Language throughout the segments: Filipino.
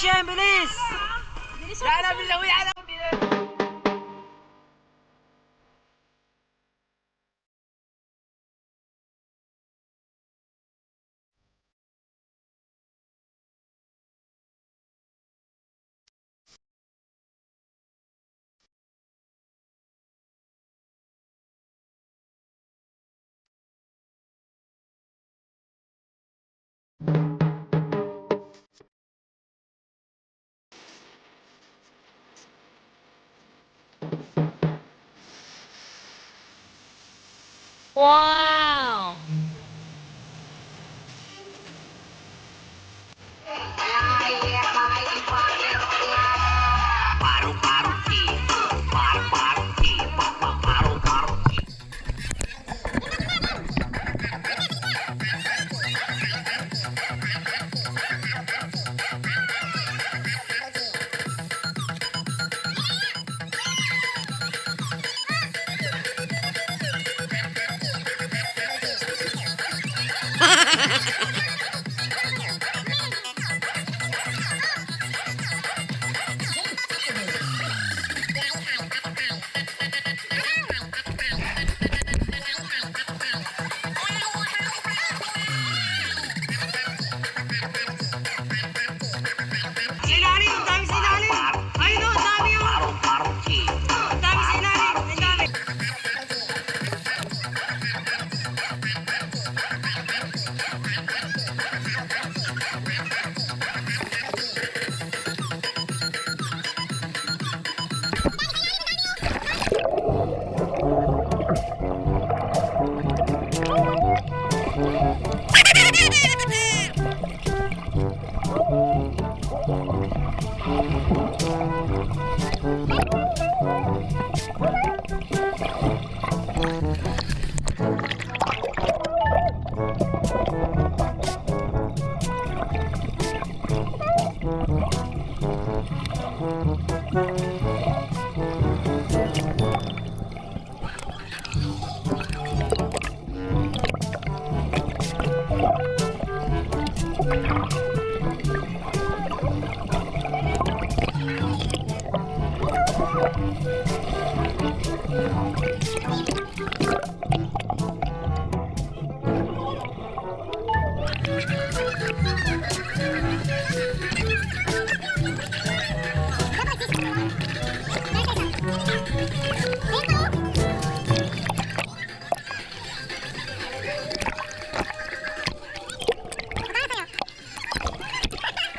Bilis yan, bilis! Yana, bilaw, yana! Wow!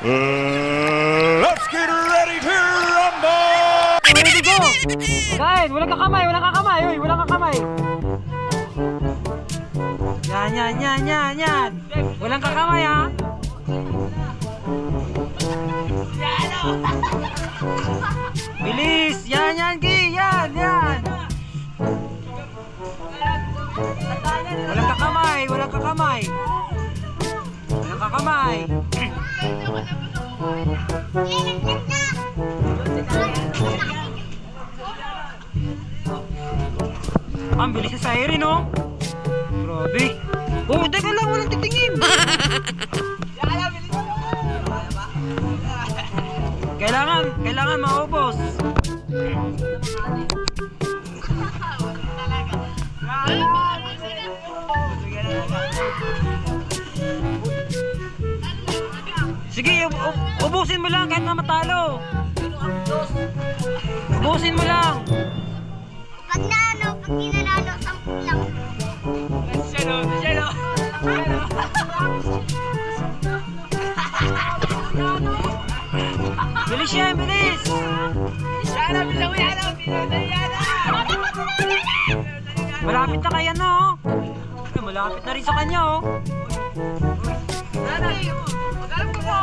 Let's get ready to rumble! Ready go! Guys, walang kakamay, walang kakamay. Uy, walang kakamay. Yan. Walang kakamay, ha? Bilis! Yan, Gi! Yan! Walang kakamay, walang kakamay. Walang kakamay. Ang bilis sa siren, no? Grabe. Oh, teka lang, walang titingin. Kailangan maubos. Sige, ubusin mo lang kahit na matalo. Ubusin mo lang. Pag di nanalo, 10 lang. Sino? Bilis yan, bilis. Yana, bilaw, yana! Malapit na kaya, no? Malapit na rin sa kanya, oh. Magalang ko po,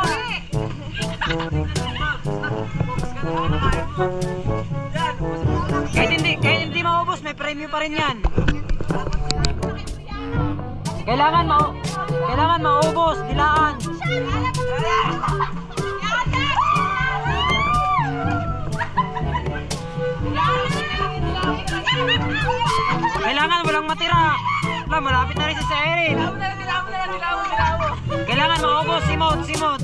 Kahit hindi maubos, may premyo pa rin yan. Kailangan maubos, dilaan. Kailangan walang matira. Wala, malapit na rin si Erin. Dilaw mo. Kailangan maubos, simot.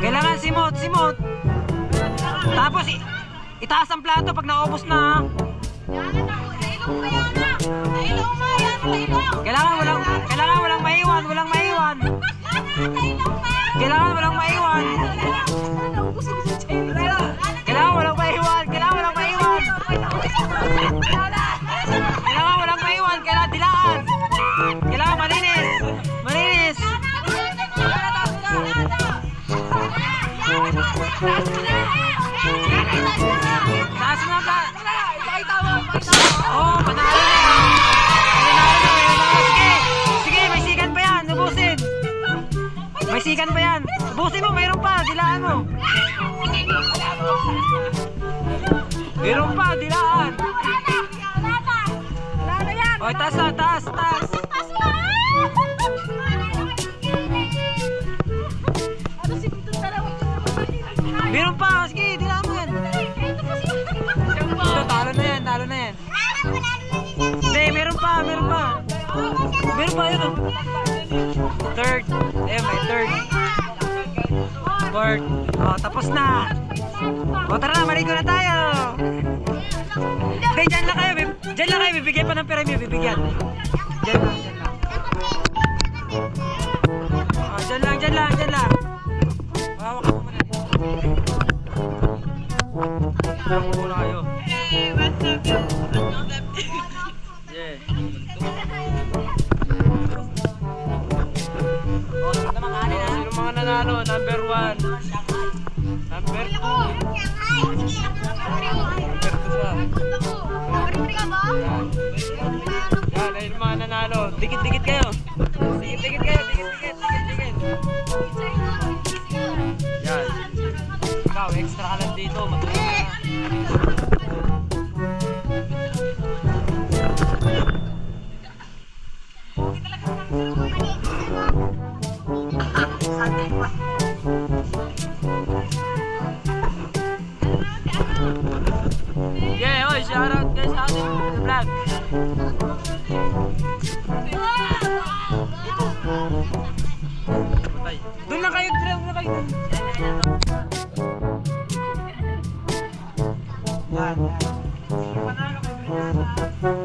Kailangan simot, simot. Tapos itaas ang plato pag naubos na. Kailangan walang maiwan, walang maiwan. Kailangan walang maiwan. Kailangan walang maiwan, kailangan walang maiwan. Kailangan walang maiwan, kailangan dilaan. Kailangan malinis. Malinis. Taas mo ka. Oh, panalo na. Sige, sige, may sikan pa yan. Ubusin. May sikan pa yan. Ubusin mo, mayroon pa. Dilaan mo. Mayroon pa, dilaan. Oh, taas na, taas, taas. Mayroon pa, sige, dilaan mo yan. Ito, talo na yan, talo na yan. Hindi, meron pa, meron pa. Meron pa, yun o. Third. Eh, may third. Fourth. Oh, tapos na. O, tara na, maligo na tayo. Hindi, dyan lang kayo. Dyan lang kayo, bibigyan pa ng premyo, bibigyan. Dyan lang, dyan lang. Oh, dyan lang, dyan lang, dyan lang. Hawak ka muna. Hawak muna kayo. Yeah. Oh, sino mga nanalo? Number 1. Number 2. Yan, ayun yung mga nanalo. Dikit-dikit kayo. Dikit-dikit kayo, dikit-dikit, dikit-dikit. Yan. Ikaw, extra ka lang dito. Matulog ka na. Yeah, oy, shout out guys sa ating vlog. Doon na kayo, doon na kayo. Yan, yan. Panalo kayo.